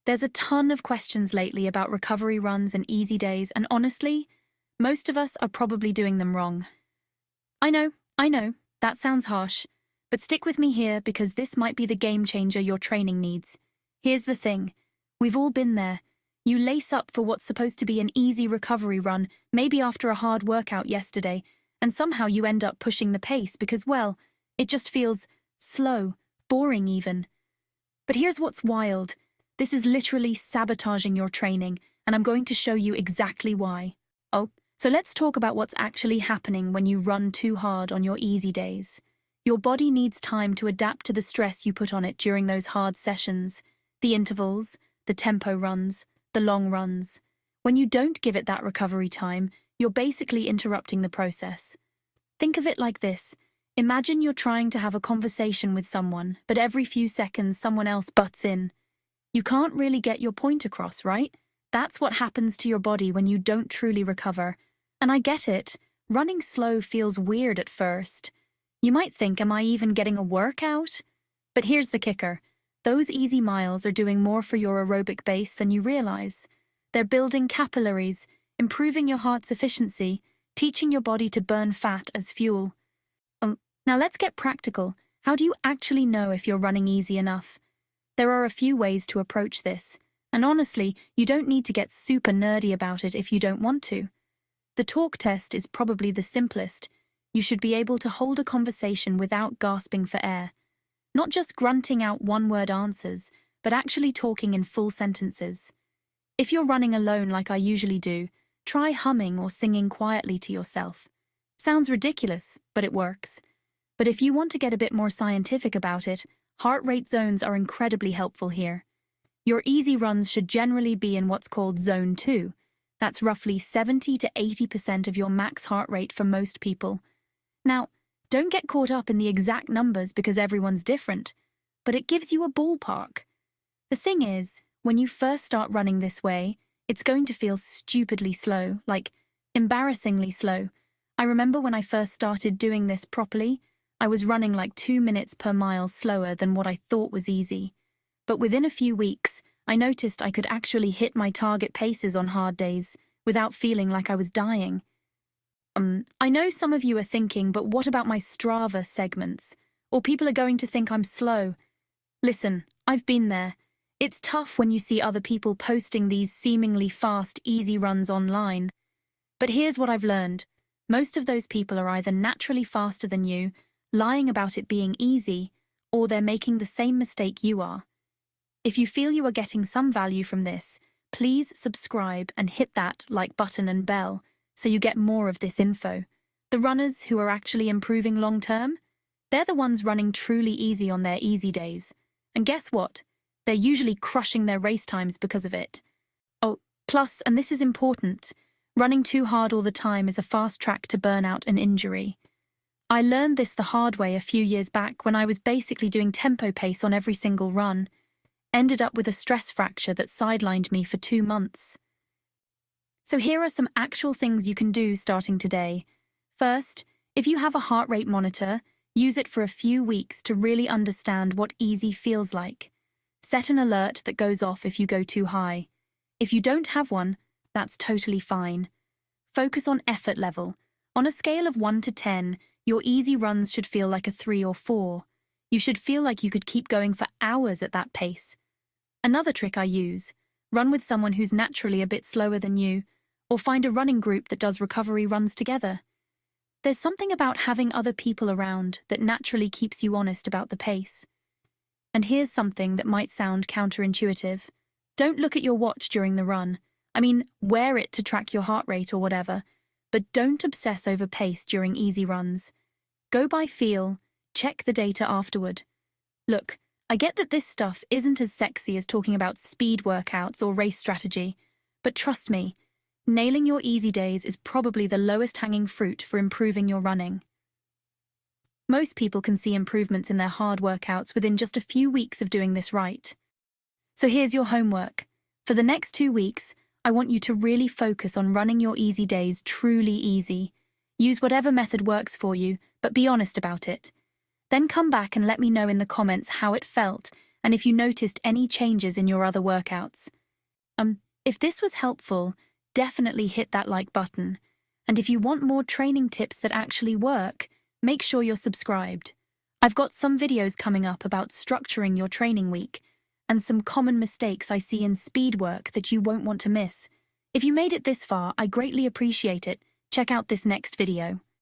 There's a ton of questions lately about recovery runs and easy days, and honestly, most of us are probably doing them wrong. I know, that sounds harsh, but stick with me here because this might be the game changer your training needs. Here's the thing. We've all been there. You lace up for what's supposed to be an easy recovery run, maybe after a hard workout yesterday, and somehow you end up pushing the pace because, well, it just feels slow, boring even. But here's what's wild. This is literally sabotaging your training, and I'm going to show you exactly why. So let's talk about what's actually happening when you run too hard on your easy days. Your body needs time to adapt to the stress you put on it during those hard sessions, the intervals, the tempo runs, the long runs. When you don't give it that recovery time, you're basically interrupting the process. Think of it like this. Imagine you're trying to have a conversation with someone, but every few seconds someone else butts in. You can't really get your point across, right? That's what happens to your body when you don't truly recover. And I get it. Running slow feels weird at first. You might think, am I even getting a workout? But here's the kicker. Those easy miles are doing more for your aerobic base than you realize. They're building capillaries, improving your heart's efficiency, teaching your body to burn fat as fuel. Now let's get practical. How do you actually know if you're running easy enough? There are a few ways to approach this. And honestly, you don't need to get super nerdy about it if you don't want to. The talk test is probably the simplest. You should be able to hold a conversation without gasping for air. Not just grunting out one-word answers, but actually talking in full sentences. If you're running alone like I usually do, try humming or singing quietly to yourself. Sounds ridiculous, but it works. But if you want to get a bit more scientific about it, heart rate zones are incredibly helpful here. Your easy runs should generally be in what's called Zone 2. That's roughly 70 to 80% of your max heart rate for most people. Now, don't get caught up in the exact numbers because everyone's different, but it gives you a ballpark. The thing is, when you first start running this way, it's going to feel stupidly slow, like embarrassingly slow. I remember when I first started doing this properly, I was running like 2 minutes per mile slower than what I thought was easy. But within a few weeks, I noticed I could actually hit my target paces on hard days without feeling like I was dying. I know some of you are thinking, but what about my Strava segments? Or people are going to think I'm slow. Listen, I've been there. It's tough when you see other people posting these seemingly fast, easy runs online. But here's what I've learned. Most of those people are either naturally faster than you, lying about it being easy, or they're making the same mistake you are. If you feel you are getting some value from this, please subscribe and hit that like button and bell so you get more of this info. The runners who are actually improving long term, they're the ones running truly easy on their easy days. And guess what? They're usually crushing their race times because of it. Plus, and this is important, running too hard all the time is a fast track to burnout and injury. I learned this the hard way a few years back when I was basically doing tempo pace on every single run. Ended up with a stress fracture that sidelined me for 2 months. So here are some actual things you can do starting today. First, if you have a heart rate monitor, use it for a few weeks to really understand what easy feels like. Set an alert that goes off if you go too high. If you don't have one, that's totally fine. Focus on effort level. On a scale of 1 to 10, your easy runs should feel like a 3 or 4. You should feel like you could keep going for hours at that pace. Another trick I use, run with someone who's naturally a bit slower than you, or find a running group that does recovery runs together. There's something about having other people around that naturally keeps you honest about the pace. And here's something that might sound counterintuitive. Don't look at your watch during the run. I mean, wear it to track your heart rate or whatever, but don't obsess over pace during easy runs. Go by feel. Check the data afterward. Look, I get that this stuff isn't as sexy as talking about speed workouts or race strategy, but trust me, nailing your easy days is probably the lowest hanging fruit for improving your running. Most people can see improvements in their hard workouts within just a few weeks of doing this right. So here's your homework. For the next 2 weeks, I want you to really focus on running your easy days truly easy. Use whatever method works for you, but be honest about it. Then come back and let me know in the comments how it felt and if you noticed any changes in your other workouts. If this was helpful, definitely hit that like button. And if you want more training tips that actually work, make sure you're subscribed. I've got some videos coming up about structuring your training week and some common mistakes I see in speed work that you won't want to miss. If you made it this far, I greatly appreciate it. Check out this next video.